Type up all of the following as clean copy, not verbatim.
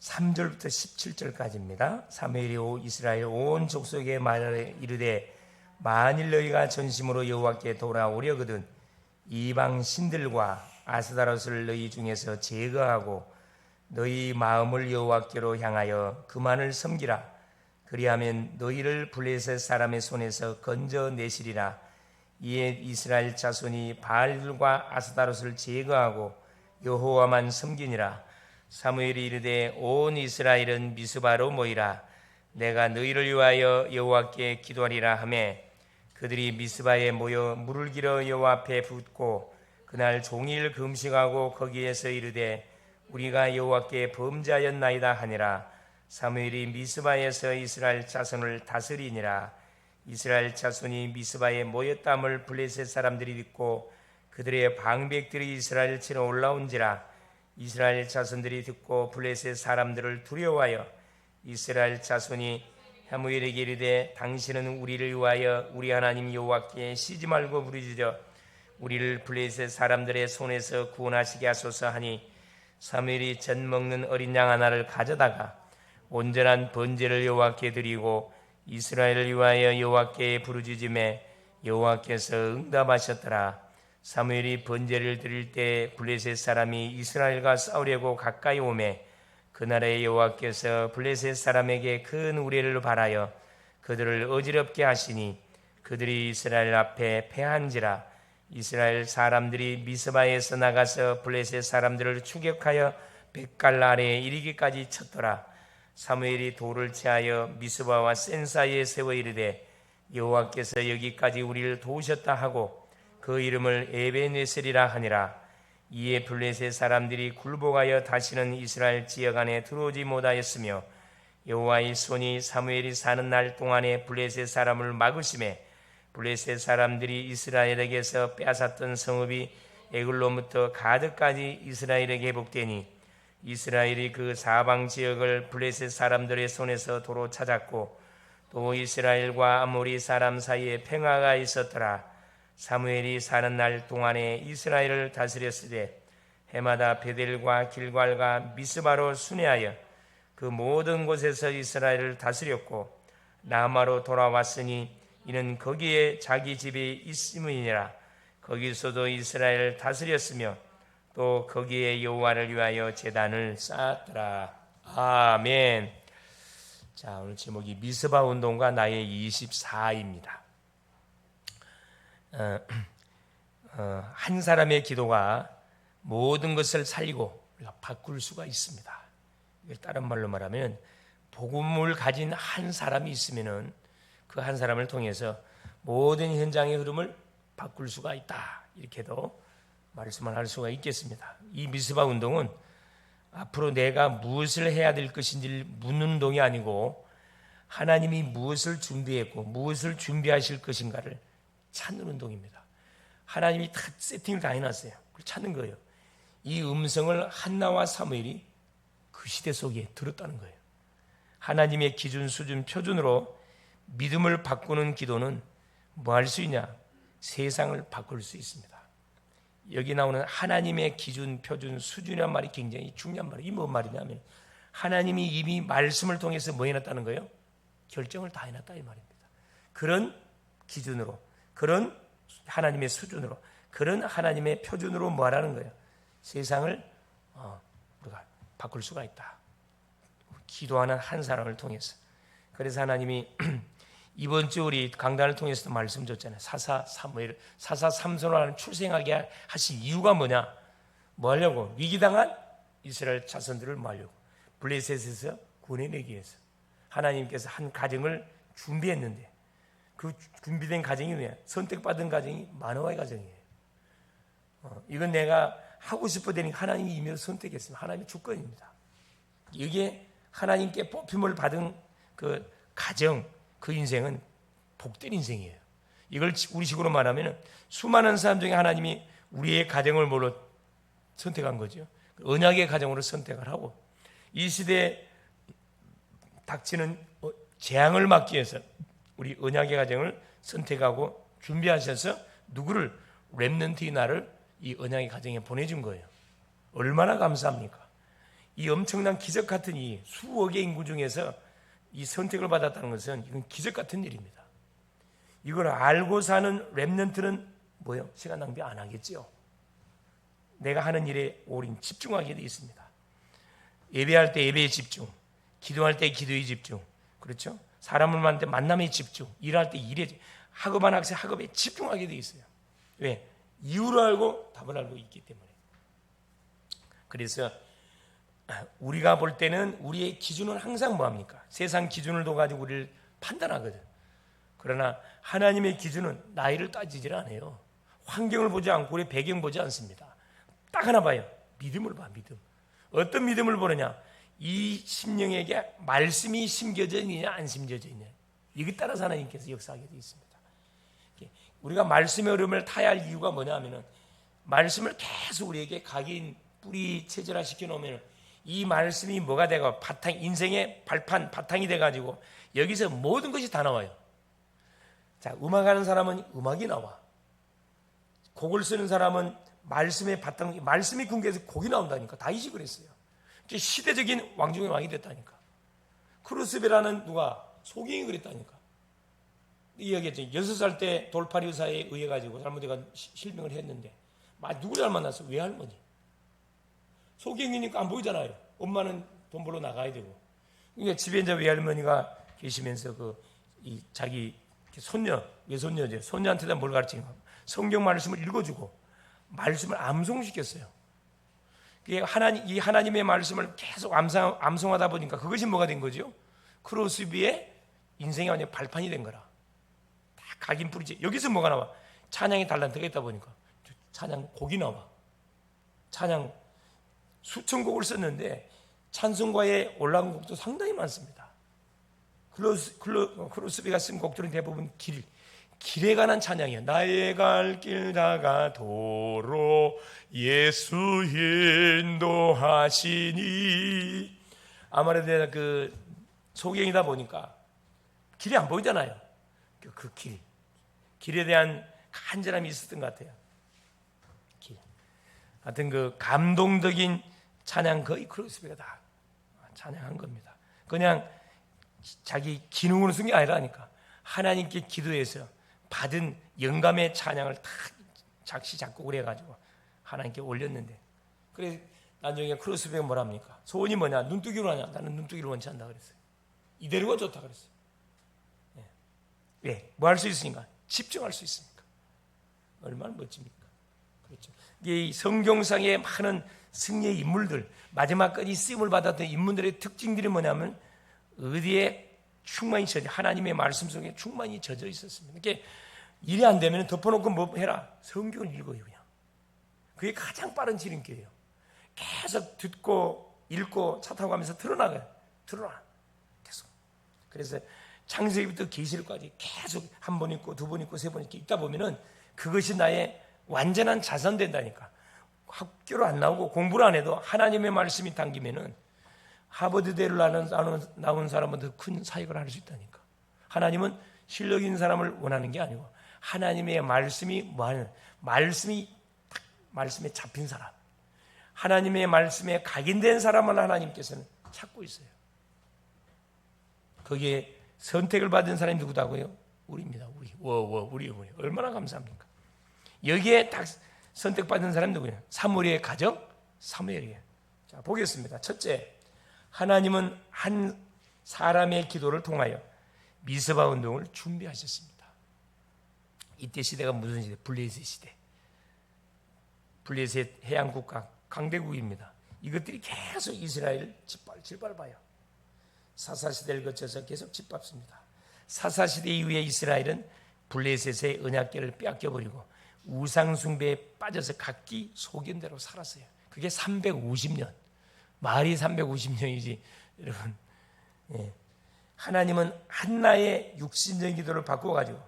3절부터 17절까지입니다. 사무엘이 이스라엘 온 족속에 말하여 이르되 만일 너희가 전심으로 여호와께 돌아오려거든 이방 신들과 아스다롯을 너희 중에서 제거하고 너희 마음을 여호와께로 향하여 그만을 섬기라. 그리하면 너희를 블레셋 사람의 손에서 건져내시리라. 이에 이스라엘 자손이 바알들과 아스다롯을 제거하고 여호와만 섬기니라. 사무엘이 이르되 온 이스라엘은 미스바로 모이라. 내가 너희를 위하여 여호와께 기도하리라 하매 그들이 미스바에 모여 물을 길어 여호와 앞에 붓고 그날 종일 금식하고 거기에서 이르되 우리가 여호와께 범죄하였나이다 하니라. 사무엘이 미스바에서 이스라엘 자손을 다스리니라. 이스라엘 자손이 미스바에 모였담을 블레셋 사람들이 듣고 그들의 방백들이 이스라엘 치러 올라온지라. 이스라엘 자손들이 듣고 블레셋 사람들을 두려워하여 이스라엘 자손이 사무엘에게 이르되 당신은 우리를 위하여 우리 하나님 여호와께 쉬지 말고 부르짖어 우리를 블레셋 사람들의 손에서 구원하시게 하소서 하니 사무엘이 젖 먹는 어린 양 하나를 가져다가 온전한 번제를 여호와께 드리고 이스라엘을 위하여 여호와께 부르짖음에 여호와께서 응답하셨더라. 사무엘이 번제를 드릴 때 블레셋 사람이 이스라엘과 싸우려고 가까이 오매 그날에 여호와께서 블레셋 사람에게 큰 우레를 발하여 그들을 어지럽게 하시니 그들이 이스라엘 앞에 패한지라. 이스라엘 사람들이 미스바에서 나가서 블레셋 사람들을 추격하여 벳갈 아래에 이르기까지 쳤더라. 사무엘이 돌을 취하여 미스바와 센 사이에 세워 이르되 여호와께서 여기까지 우리를 도우셨다 하고 그 이름을 에베네셀이라 하니라. 이에 블레셋 사람들이 굴복하여 다시는 이스라엘 지역 안에 들어오지 못하였으며 여호와의 손이 사무엘이 사는 날 동안에 블레셋 사람을 막으심에 블레셋 사람들이 이스라엘에게서 빼앗았던 성읍이 에글론부터 가드까지 이스라엘에게 회복되니 이스라엘이 그 사방 지역을 블레셋 사람들의 손에서 도로 찾았고 또 이스라엘과 아모리 사람 사이에 평화가 있었더라. 사무엘이 사는 날 동안에 이스라엘을 다스렸으되 해마다 베델과 길갈과 미스바로 순회하여 그 모든 곳에서 이스라엘을 다스렸고 라마로 돌아왔으니 이는 거기에 자기 집이 있음이니라. 거기서도 이스라엘을 다스렸으며 또 거기에 여호와를 위하여 제단을 쌓았더라. 아멘. 자, 오늘 제목이 미스바 운동과 나의 24입니다. 한 사람의 기도가 모든 것을 살리고 우리가 바꿀 수가 있습니다. 다른 말로 말하면 복음을 가진 한 사람이 있으면은 그 한 사람을 통해서 모든 현장의 흐름을 바꿀 수가 있다. 이렇게도 말씀을 할 수가 있겠습니다. 이 미스바 운동은 앞으로 내가 무엇을 해야 될 것인지 묻는 운동이 아니고 하나님이 무엇을 준비했고 무엇을 준비하실 것인가를 찾는 운동입니다. 하나님이 다 세팅을 다 해놨어요. 그걸 찾는 거예요. 이 음성을 한나와 사무엘이 그 시대 속에 들었다는 거예요. 하나님의 기준, 수준, 표준으로 믿음을 바꾸는 기도는 뭐 할 수 있냐? 세상을 바꿀 수 있습니다. 여기 나오는 하나님의 기준, 표준, 수준이란 말이 굉장히 중요한 말이에요. 이게 뭔 말이냐면 하나님이 이미 말씀을 통해서 뭐 해놨다는 거예요? 결정을 다 해놨다 이 말입니다. 그런 기준으로, 그런 하나님의 수준으로, 그런 하나님의 표준으로 뭐 하라는 거예요? 세상을 우리가 바꿀 수가 있다. 기도하는 한 사람을 통해서. 그래서 하나님이 이번 주 우리 강단을 통해서도 말씀 줬잖아요. 사사 삼손을 하는 출생하게 하신 이유가 뭐냐? 뭐 하려고? 위기당한 이스라엘 자손들을 뭐 하려고? 블레셋에서 구원해내기 위해서 하나님께서 한 가정을 준비했는데 그 준비된 가정이 뭐야? 선택받은 가정이 마노아의 가정이에요. 이건 내가 하고 싶어되니 하나님이 이미 선택했습니다. 하나님의 주권입니다. 이게 하나님께 뽑힘을 받은 그 가정, 그 인생은 복된 인생이에요. 이걸 우리식으로 말하면 수많은 사람 중에 하나님이 우리의 가정을 뭘로 선택한 거죠. 언약의 가정으로 선택을 하고 이 시대에 닥치는 재앙을 막기 위해서 우리 언약의 가정을 선택하고 준비하셔서 누구를 렘넌트의 나를 이 언약의 가정에 보내준 거예요. 얼마나 감사합니까? 이 엄청난 기적 같은 이 수억의 인구 중에서 이 선택을 받았다는 것은 이건 기적 같은 일입니다. 이걸 알고 사는 렘넌트는 뭐요? 시간 낭비 안 하겠죠. 내가 하는 일에 올인 집중하게 되어 있습니다. 예배할 때 예배에 집중, 기도할 때 기도에 집중, 그렇죠? 사람을 만날 때 만남에 집중, 일할 때 일에, 학업한 학생 학업에 집중하게 되어 있어요. 왜? 이유를 알고 답을 알고 있기 때문에. 그래서 우리가 볼 때는 우리의 기준은 항상 뭐합니까? 세상 기준을 둬가지고 우리를 판단하거든. 그러나 하나님의 기준은 나이를 따지질 않아요. 환경을 보지 않고 우리 배경 보지 않습니다. 딱 하나 봐요. 믿음을 봐. 믿음. 어떤 믿음을 보느냐? 이 심령에게 말씀이 심겨져 있느냐 안 심겨져 있느냐, 이것 따라서 하나님께서 역사하게 되어 있습니다. 우리가 말씀의 흐름을 타야 할 이유가 뭐냐 하면은, 말씀을 계속 우리에게 각인 뿌리 체질화 시켜놓으면 이 말씀이 뭐가 되고 바탕, 인생의 발판 바탕이 돼가지고 여기서 모든 것이 다 나와요. 자, 음악하는 사람은 음악이 나와. 곡을 쓰는 사람은 말씀의 바탕, 말씀이 궁계에서 곡이 나온다니까. 다윗이 그랬어요. 시대적인 왕 중의 왕이 됐다니까. 크루스베라는 누가 소경이 그랬다니까. 이야기했죠. 6살 때 돌팔이 의사에 의해 가지고 잘못해가 실명을 했는데, 누구 잘 만났어? 외할머니. 소경이니까 안 보이잖아요. 엄마는 돈 벌러 나가야 되고. 그러니까 집에 이제 외할머니가 계시면서 자기 손녀, 외손녀죠. 손녀한테다 뭘 가르치는 거? 성경 말씀을 읽어주고 말씀을 암송시켰어요. 이 하나님의 말씀을 계속 암송하다 보니까 그것이 뭐가 된 거죠? 크로스비의 인생의 완전 발판이 된 거라. 다 각인 뿌리지. 여기서 뭐가 나와? 찬양의 달란트가 있다 보니까 찬양 곡이 나와. 찬양 수천 곡을 썼는데 찬송가에 올라온 곡도 상당히 많습니다. 크로스비가 쓴 곡들은 대부분 길에 관한 찬양이에요. 나의 갈 길 다가 도로 예수 인도하시니. 아무래도 소경이다 보니까 길이 안 보이잖아요. 그 길에 대한 간절함이 있었던 것 같아요. 하여튼 감동적인 찬양 거의 크로스비가 다 찬양한 겁니다. 그냥 자기 기능으로 쓴 게 아니라니까. 하나님께 기도해서 받은 영감의 찬양을 다 작시 작곡을 해가지고 하나님께 올렸는데, 그래 나중에 크로스비가 뭐랍니까? 소원이 뭐냐? 눈뜨기로 하냐? 나는 눈뜨기를 원치 않다 그랬어요. 이대로가 좋다 그랬어요. 왜? 뭐 할 수 있으니까? 집중할 수 있으니까. 얼마나 멋집니까? 그렇죠. 이 성경상의 많은 승리의 인물들, 마지막까지 쓰임을 받았던 인물들의 특징들이 뭐냐면 어디에 충만히 하나님의 말씀 속에 충만히 젖어 있었습니다. 이렇게 일이 안 되면 덮어놓고 뭐 해라? 성경을 읽어요, 그냥. 그게 가장 빠른 지름길이에요. 계속 듣고 읽고 차 타고 가면서 틀어놔. 계속. 그래서 창세기부터 계시록까지 계속 한 번 읽고 두 번 읽고 세 번 읽다 보면은 그것이 나의 완전한 자산 된다니까. 학교를 안 나오고 공부를 안 해도 하나님의 말씀이 당기면은 하버드대를 나온 사람은 더 큰 사역을 할 수 있다니까. 하나님은 실력 있는 사람을 원하는 게 아니고 하나님의 말씀이 말씀에 잡힌 사람, 하나님의 말씀에 각인된 사람을 하나님께서는 찾고 있어요. 거기에 선택을 받은 사람이 누구다고요? 우리입니다. 우리 얼마나 감사합니까? 여기에 딱 선택받은 사람이 누구냐? 사무엘의 가정, 사무엘이에요. 자, 보겠습니다. 첫째, 하나님은 한 사람의 기도를 통하여 미스바 운동을 준비하셨습니다. 이때 시대가 무슨 시대? 블레셋 시대. 블레셋 해양국가 강대국입니다. 이것들이 계속 이스라엘을 짓밟아요. 사사시대를 거쳐서 계속 짓밟습니다. 사사시대 이후에 이스라엘은 블레셋의 언약궤를 빼앗겨버리고 우상숭배에 빠져서 각기 소견대로 살았어요. 그게 350년. 말이 350년이지 여러분. 하나님은 한나의 육신적인 기도를 바꿔가지고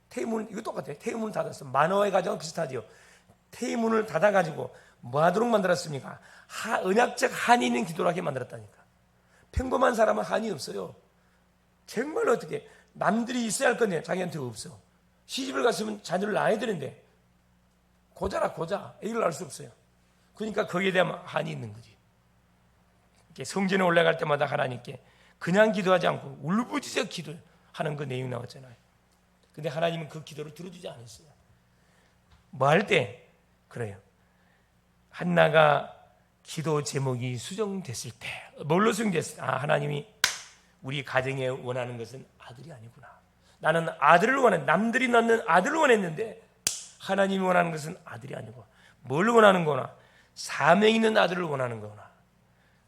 태문, 이거 똑같아요. 태문을 닫았어. 만화의 가정은 비슷하죠. 태문을 닫아가지고 뭐 하도록 만들었습니까? 언약적 한이 있는 기도를 하게 만들었다니까. 평범한 사람은 한이 없어요. 정말 어떻게 남들이 있어야 할 건데 자기한테 없어. 시집을 갔으면 자녀를 낳아야 되는데 고자 애를 낳을 수 없어요. 그러니까 거기에 대한 한이 있는 거지. 성전에 올라갈 때마다 하나님께 그냥 기도하지 않고 울부짖어 기도하는 그 내용 나왔잖아요. 근데 하나님은 그 기도를 들어주지 않았어요. 뭐 할 때? 그래요. 한나가 기도 제목이 수정됐을 때 뭘로 수정됐어요? 하나님이 우리 가정에 원하는 것은 아들이 아니구나. 나는 아들을 원해. 남들이 낳는 아들을 원했는데 하나님이 원하는 것은 아들이 아니고 뭘 원하는 거나 사명 있는 아들을 원하는 거구나.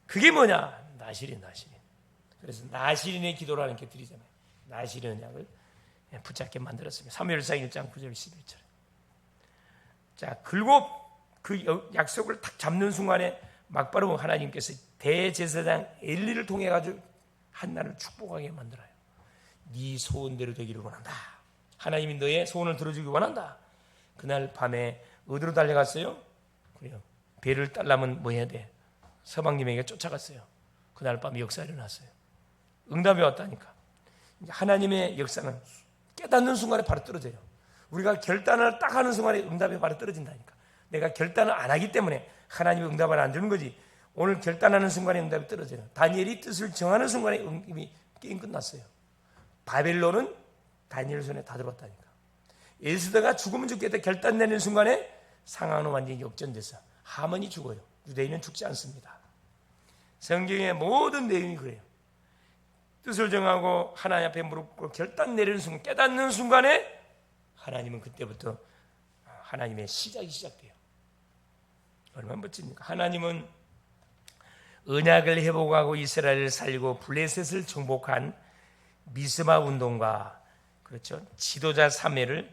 그게 뭐냐? 나실인. 그래서 나실인의 기도라는 게 드리잖아요. 나실인 언약을 붙잡게 만들었습니다. 사무엘상 1장 9절 11절. 자, 그리고 그 약속을 딱 잡는 순간에 막바로 하나님께서 대제사장 엘리를 통해 가지고 한나를 축복하게 만들어요. 네 소원대로 되기를 원한다. 하나님이 너의 소원을 들어주기 원한다. 그날 밤에 어디로 달려갔어요? 그래요. 배를 따려면 뭐 해야 돼? 서방님에게 쫓아갔어요. 그날 밤 역사가 일어났어요. 응답이 왔다니까. 하나님의 역사는 깨닫는 순간에 바로 떨어져요. 우리가 결단을 딱 하는 순간에 응답이 바로 떨어진다니까. 내가 결단을 안 하기 때문에 하나님의 응답을 안 주는 거지. 오늘 결단하는 순간에 응답이 떨어져요. 다니엘이 뜻을 정하는 순간에 이미 게임 끝났어요. 바벨론은 다니엘 손에 다 들어왔다니까. 에스더가 죽으면 죽겠다 결단 내는 순간에 상황은 완전히 역전돼서 하만이 죽어요. 유대인은 죽지 않습니다. 성경의 모든 내용이 그래요. 뜻을 정하고 하나님 앞에 무릎 꿇고 결단 내리는 순간, 깨닫는 순간에 하나님은 그때부터 하나님의 시작이 시작돼요. 얼마나 멋집니까? 하나님은 언약을 회복하고 이스라엘을 살리고 블레셋을 정복한 미스바 운동과 그렇죠 지도자 3회를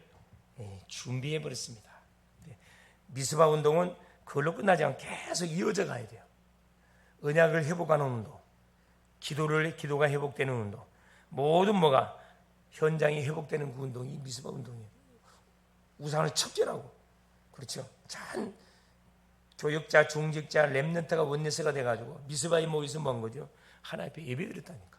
준비해 버렸습니다. 미스바 운동은 그걸로 끝나지 않고 계속 이어져 가야 돼요. 언약을 회복하는 운동, 기도가 회복되는 운동, 모든 뭐가 현장이 회복되는 그 운동이 미스바 운동이에요. 우상을 척결하고 그렇죠. 참 교역자, 중직자, 렘넌트가 원내스가 돼가지고 미스바에 모여서 뭔 거죠? 하나님 앞에 예배드렸다니까.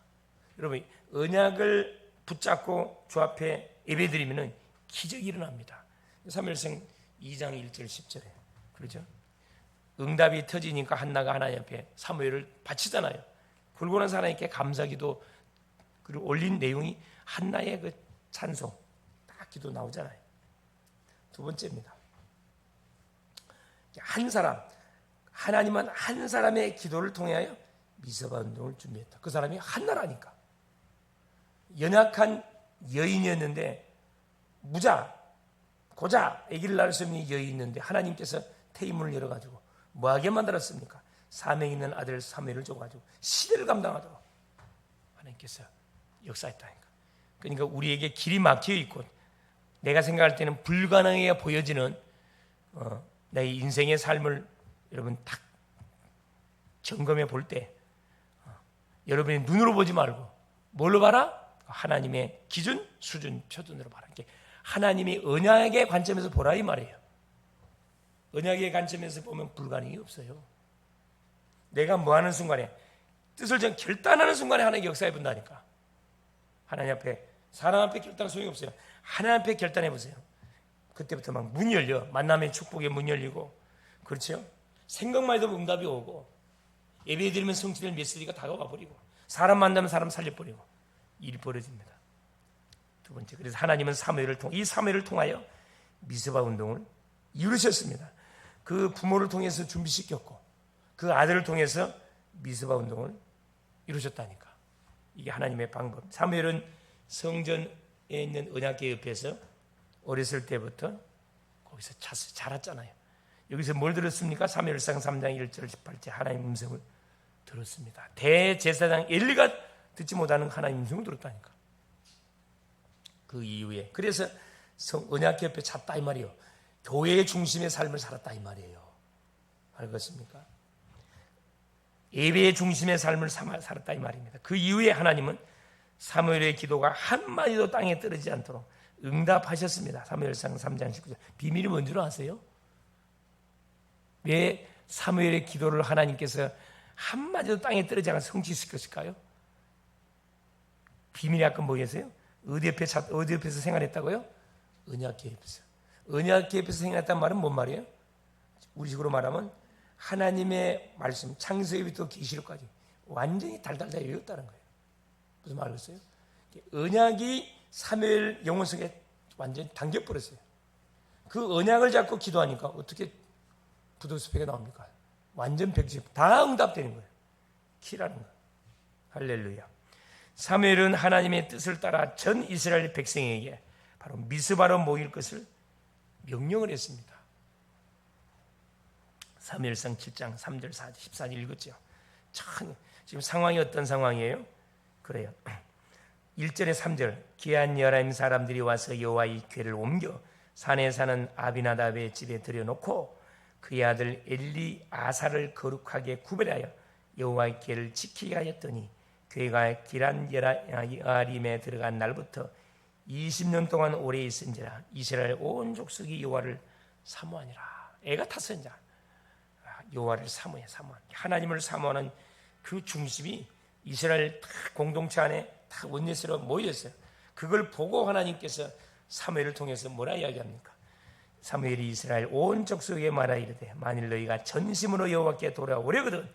여러분 언약을 붙잡고 주 앞에 예배드리면 기적이 일어납니다. 사무엘상 2장 1절 10절에 그렇죠? 응답이 터지니까 한나가 하나님 앞에 사무엘을 바치잖아요. 굴고 나서 하나님께 감사기도 그리고 올린 내용이 한나의 그 찬송 딱 기도 나오잖아요. 두 번째입니다. 한 사람, 하나님은 한 사람의 기도를 통하여 미스바 운동을 준비했다. 그 사람이 한나라니까. 연약한 여인이었는데 무자, 고자, 아기를 낳을 수 없는 여인이었는데 하나님께서 태임문을 열어가지고 뭐하게 만들었습니까? 사명 있는 아들 사무엘을 줘가지고 시대를 감당하도록 하나님께서 역사했다니까. 그러니까 우리에게 길이 막혀 있고 내가 생각할 때는 불가능해 보여지는 내 인생의 삶을 여러분 딱 점검해 볼 때 여러분이 눈으로 보지 말고 뭘로 봐라? 하나님의 기준, 수준, 표준으로 봐라. 하나님이 언약의 관점에서 보라 이 말이에요. 언약의 관점에서 보면 불가능이 없어요. 내가 뭐 하는 순간에 뜻을 결단하는 순간에 하나님의 역사해 본다니까. 하나님 앞에 사람 앞에 결단은 소용이 없어요. 하나님 앞에 결단해 보세요. 그때부터 막 문이 열려. 만남의 축복의 문 열리고 그렇죠? 생각만 해도 응답이 오고 예배 드리면 성취될 메시지가 다가와 버리고 사람 만나면 사람 살려버리고 일이 벌어집니다. 두 번째, 그래서 하나님은 이 사무엘을 통하여 미스바 운동을 이루셨습니다. 그 부모를 통해서 준비시켰고 그 아들을 통해서 미스바 운동을 이루셨다니까. 이게 하나님의 방법. 사무엘은 성전에 있는 언약궤 옆에서 어렸을 때부터 거기서 자랐잖아요. 여기서 뭘 들었습니까? 사무엘상 3장 1절 18절 하나님의 음성을 들었습니다. 대제사장 엘리가 듣지 못하는 하나님의 음성을 들었다니까. 그 이후에 그래서 언약궤 옆에 잤다 이 말이에요. 교회의 중심의 삶을 살았다 이 말이에요. 알겠습니까? 예배의 중심의 삶을 살았다 이 말입니다. 그 이후에 하나님은 사무엘의 기도가 한마디도 땅에 떨어지지 않도록 응답하셨습니다. 사무엘상 3장 19절. 비밀이 뭔 줄 아세요? 왜 사무엘의 기도를 하나님께서 한마디도 땅에 떨어지지 않아 성취시켰을까요? 비밀이 아까 뭐겠어요? 어디 옆에서 생활했다고요? 언약궤 옆에서. 언약궤 옆에서 생활했다는 말은 뭔 말이에요? 우리식으로 말하면 하나님의 말씀 창세기부터 계시록까지 완전히 달달달 외웠다는 거예요. 무슨 말 알겠어요? 언약이 사무엘 영혼 속에 완전히 담겨버렸어요. 그 언약을 잡고 기도하니까 어떻게 부도수표가 나옵니까? 완전 100% 다 응답되는 거예요. 키라는 거예요. 할렐루야. 사무엘은 하나님의 뜻을 따라 전 이스라엘 백성에게 바로 미스바로 모일 것을 명령을 했습니다. 사무엘상 7장 3절 4절 14절 읽었죠. 참 지금 상황이 어떤 상황이에요? 그래요. 1절에 3절 귀한 여라임 사람들이 와서 여호와의 궤를 옮겨 산에 사는 아비나답의 집에 들여놓고 그의 아들 엘리아사를 거룩하게 구별하여 여호와의 궤를 지키게 하였더니 궤가 기란 여아림에 들어간 날부터 20년 동안 오래 있은지라 이스라엘 온 족속이 여호와를 사모하니라. 애가 탔어요. 이제 여호와를 사모해. 하나님을 사모하는 그 중심이 이스라엘 공동체 안에 다 원내스로 모였어요. 그걸 보고 하나님께서 사무엘을 통해서 뭐라 이야기합니까? 사무엘이 이스라엘 온 족속에게 말하 이르되 만일 너희가 전심으로 여호와께 돌아오려거든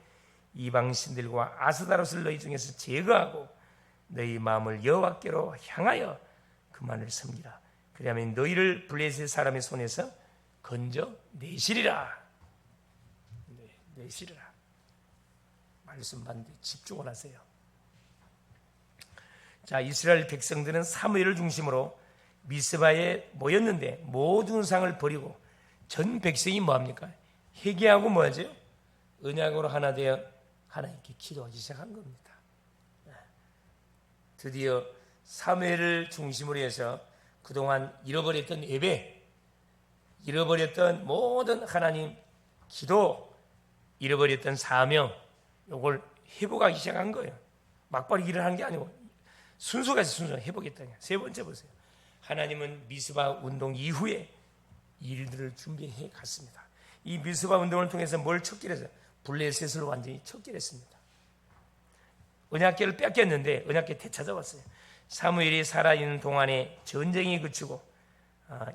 이방 신들과 아스다롯을 너희 중에서 제거하고 너희 마음을 여호와께로 향하여 그만을 섬기라. 그러면 너희를 블레셋 사람의 손에서 건져 내시리라. 내시리라. 말씀 받는데 집중을 하세요. 자, 이스라엘 백성들은 사무엘을 중심으로 미스바에 모였는데 모든 상을 버리고 전 백성이 뭐합니까? 회개하고 뭐하죠? 언약으로 하나 되어 하나님께 기도하기 시작한 겁니다. 드디어 사무엘을 중심으로 해서 그동안 잃어버렸던 예배, 잃어버렸던 모든 하나님 기도, 잃어버렸던 사명, 이걸 회복하기 시작한 거예요. 막바로 일을 하는 게 아니고 순서가 회복했다는 거예요. 세 번째 보세요. 하나님은 미스바 운동 이후에 일들을 준비해 갔습니다. 이 미스바 운동을 통해서 뭘 척결해서 블레셋을 완전히 척결했습니다. 언약궤를 뺏겼는데 언약궤 되찾아왔어요. 사무엘이 살아있는 동안에 전쟁이 그치고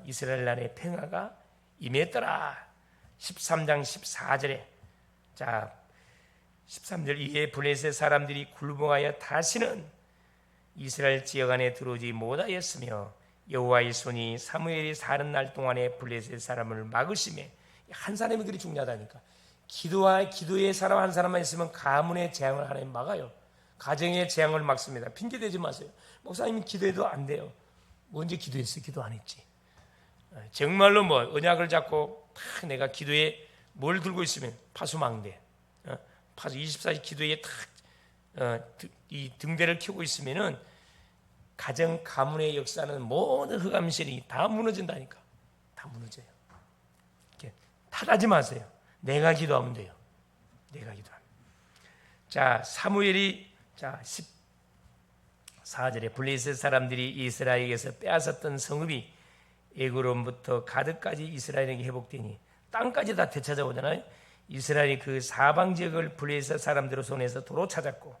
이스라엘 나라의 평화가 임했더라. 13장 14절에 자 13절 이에 블레셋 사람들이 굴복하여 다시는 이스라엘 지역 안에 들어오지 못하였으며 여호와의 손이 사무엘이 사는 날 동안에 블레셋 사람을 막으심에 한 사람이 그리 중요하다니까. 기도의 사람 한 사람만 있으면 가문의 재앙을 하나님 막아요. 가정의 재앙을 막습니다. 핑계대지 마세요. 목사님이 기도해도 안 돼요. 언제 기도했어? 기도 안 했지. 정말로 언약을 잡고 딱 내가 기도에 뭘 들고 있으면 파수망대, 파수 24시 기도에 이 등대를 켜고 있으면은 가정 가문의 역사는 모든 흑암실이 다 무너진다니까. 다 무너져요. 탓하지 마세요. 내가 기도하면 돼요. 내가 기도하면. 자, 사무엘이 14절에 블레셋 사람들이 이스라엘에게서 빼앗았던 성읍이 에그론부터 가드까지 이스라엘에게 회복되니 땅까지 다 되찾아오잖아요. 이스라엘이 그 사방 지역을 블레셋 사람들의 손에서 도로 찾았고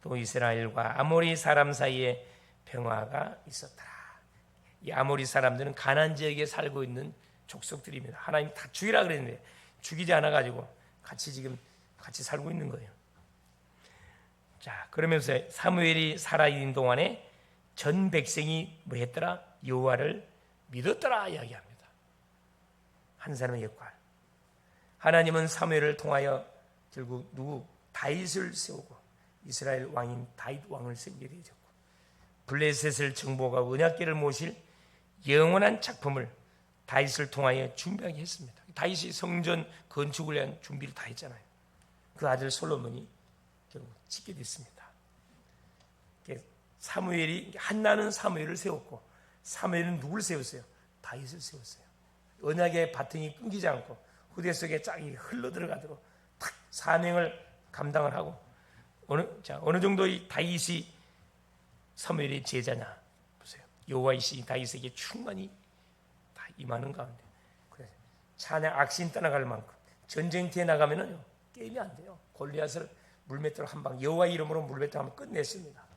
또 이스라엘과 아모리 사람 사이에 평화가 있었다. 이 아모리 사람들은 가나안 지역에 살고 있는 족속들입니다. 하나님 다 죽이라 그랬는데 죽이지 않아 가지고 같이 살고 있는 거예요. 자, 그러면서 사무엘이 살아있는 동안에 전 백성이 뭐 했더라? 여호와를 믿었더라 이야기합니다. 한 사람의 역할. 하나님은 사무엘을 통하여 결국 다윗을 세우고 이스라엘 왕인 다윗 왕을 세우게 되었고 블레셋을 정복하고 언약궤를 모실 영원한 작품을 다윗을 통하여 준비하게 했습니다. 다윗이 성전 건축을 위한 준비를 다 했잖아요. 그 아들 솔로몬이 결국 짓게 됐습니다. 사무엘이 한나는 사무엘을 세웠고 사무엘은 누굴 세웠어요? 다윗을 세웠어요. 언약의 바통이 끊기지 않고 후대 속에 짝이 흘러들어가도록 탁 사명을 감당을 하고 어느 정도 이 다윗이 사무엘의 제자냐 보세요. 여호와의 신이 다윗에게 충만히 다 임하는 가운데 그래서 찬양 악신 떠나갈 만큼 전쟁터에 나가면은요 게임이 안 돼요. 골리앗을 물맷돌 한 방 여호와의 이름으로 물맷돌 한번 끝냈습니다.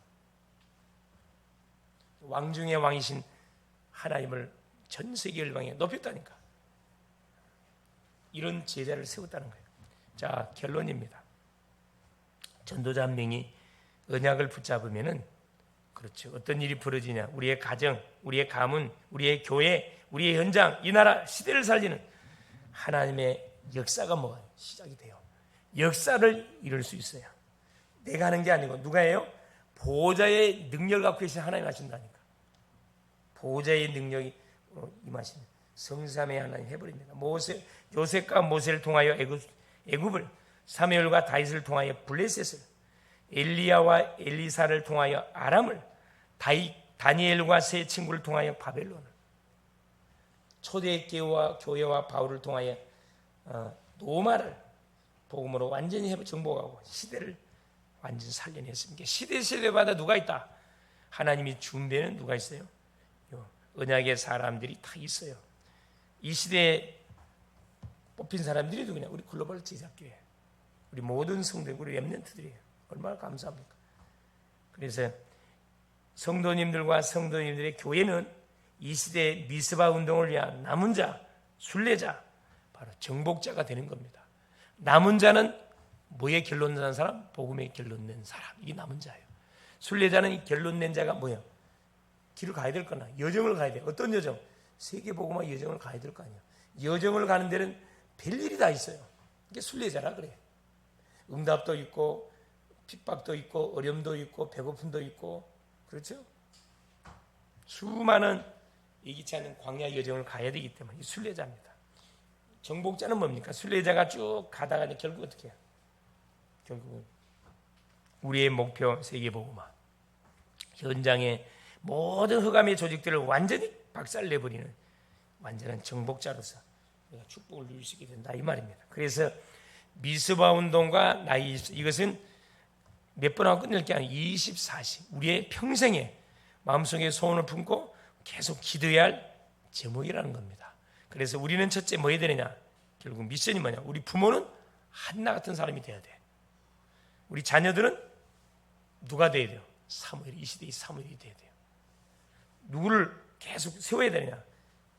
왕 중의 왕이신 하나님을 전 세계 열방에 높였다니까. 이런 제자를 세웠다는 거예요. 자, 결론입니다. 전도자 한 명이 언약을 붙잡으면은 그렇죠. 어떤 일이 벌어지냐? 우리의 가정, 우리의 가문, 우리의 교회, 우리의 현장, 이 나라 시대를 살리는 하나님의 역사가 뭐가 시작이 돼요. 역사를 이룰 수 있어요. 내가 하는 게 아니고 누가 해요? 보호자의 능력을 갖고 계신 하나님 하신다니까. 보호자의 능력이 임하시는 성삼의 하나님 해버립니다. 요셉과 모세를 통하여 애굽을, 사무엘과 다윗을 통하여 블레셋을, 엘리야와 엘리사를 통하여 아람을, 다니엘과 세 친구를 통하여 바벨론을, 초대교회와 교회와 바울을 통하여 로마를 복음으로 완전히 정복하고 시대를 완전히 살려냈습니다. 시대마다 누가 있다? 하나님이 준비에는 누가 있어요? 언약의 사람들이 다 있어요. 이 시대에 뽑힌 사람들이 누구냐? 우리 글로벌 제작교회, 우리 모든 성도들, 우리 렘넌트들이에요. 얼마나 감사합니까? 그래서 성도님들과 성도님들의 교회는 이 시대의 미스바 운동을 위한 남은 자, 순례자, 바로 정복자가 되는 겁니다. 남은 자는 뭐에 결론 낸 사람? 복음에 결론 낸 사람. 이게 남은 자예요. 순례자는 이 결론 낸 자가 뭐야? 길을 가야 될 거나 여정을 가야 돼. 어떤 여정? 세계복음화 여정을 가야 될 거 아니야. 여정을 가는 데는 별일이 다 있어요. 이게 순례자라 그래. 응답도 있고 핍박도 있고 어려움도 있고 배고픔도 있고, 그렇죠? 수많은 예기치 않은 광야 여정을 가야 되기 때문에 순례자입니다. 정복자는 뭡니까? 순례자가 쭉 가다가 결국 어떻게 해요? 결국은 우리의 목표 세계복음화, 현장의 모든 흑암의 조직들을 완전히 박살내버리는 완전한 정복자로서 우리가 축복을 누릴 수 있게 된다, 이 말입니다. 그래서 미스바 운동과 나이, 이것은 몇 번 하고 끝낼 게 아니라 24시 우리의 평생에 마음속에 소원을 품고 계속 기도해야 할 제목이라는 겁니다. 그래서 우리는 첫째 뭐 해야 되느냐? 결국 미션이 뭐냐? 우리 부모는 한나 같은 사람이 돼야 돼. 우리 자녀들은 누가 돼야 돼요? 사무엘, 이 시대의 사무엘이 돼야 돼요. 누구를 계속 세워야 되느냐?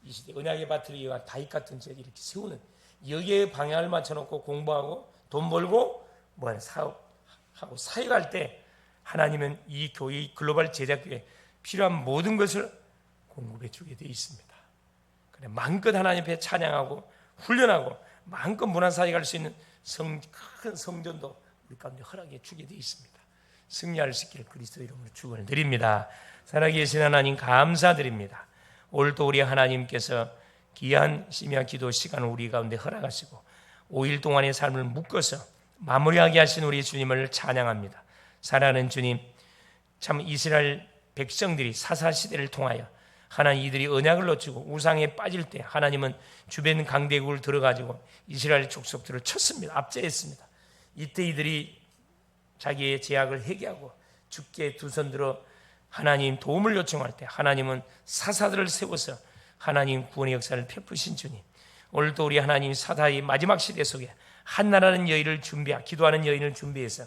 이 시대 언약의 밭을 이어간 다윗 같은 자를 이렇게 세우는, 여기에 방향을 맞춰놓고 공부하고 돈 벌고 뭐 사업하고 사역할 때 하나님은 이 교회, 글로벌 제작교회에 필요한 모든 것을 공급해 주게 되어 있습니다. 그래, 마음껏 하나님 앞에 찬양하고 훈련하고 마음껏 문화사역할 수 있는 큰 성전도 우리 가운데 허락해 주게 되어 있습니다. 승리할 수 있기를 그리스도 이름으로 축원을 드립니다. 살아계신 하나님 감사드립니다. 오늘도 우리 하나님께서 귀한 심야 기도 시간을 우리 가운데 허락하시고 5일 동안의 삶을 묶어서 마무리하게 하신 우리 주님을 찬양합니다. 사랑하는 주님, 참 이스라엘 백성들이 사사시대를 통하여 하나님 이들이 언약을 놓치고 우상에 빠질 때 하나님은 주변 강대국을 들어가지고 이스라엘 족속들을 쳤습니다. 압제했습니다. 이때 이들이 자기의 죄악을 회개하고 주께 두 손 들어 하나님 도움을 요청할 때 하나님은 사사들을 세워서 하나님 구원의 역사를 베푸신 주님, 오늘도 우리 하나님 사사의 마지막 시대 속에 한나라는 여인을 기도하는 여인을 준비해서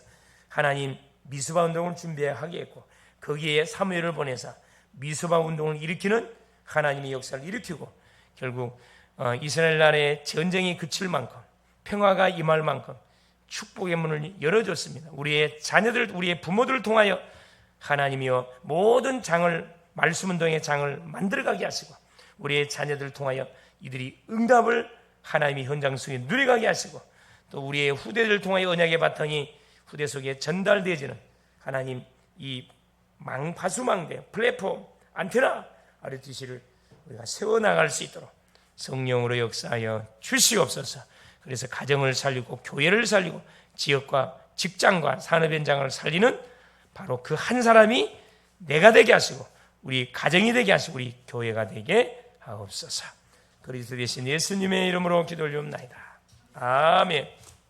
하나님 미스바 운동을 준비하게 했고 거기에 사무엘을 보내서 미스바 운동을 일으키는 하나님의 역사를 일으키고 결국 이스라엘 나라의 전쟁이 그칠 만큼 평화가 임할 만큼 축복의 문을 열어줬습니다. 우리의 자녀들, 우리의 부모들을 통하여 하나님이여 모든 장을, 말씀운동의 장을 만들어가게 하시고 우리의 자녀들을 통하여 이들이 응답을 하나님의 현장 속에 누려가게 하시고 또 우리의 후대들을 통하여 언약의 바탕이 후대 속에 전달되어지는 하나님 이 파수망대, 플랫폼, 안테나, RTC를 우리가 세워나갈 수 있도록 성령으로 역사하여 주시옵소서. 그래서 가정을 살리고 교회를 살리고 지역과 직장과 산업 현장을 살리는 바로 그 한 사람이 내가 되게 하시고 우리 가정이 되게 하시고 우리 교회가 되게 하옵소서. 그리스도 되신 예수님의 이름으로 기도를 옵나이다. 아멘.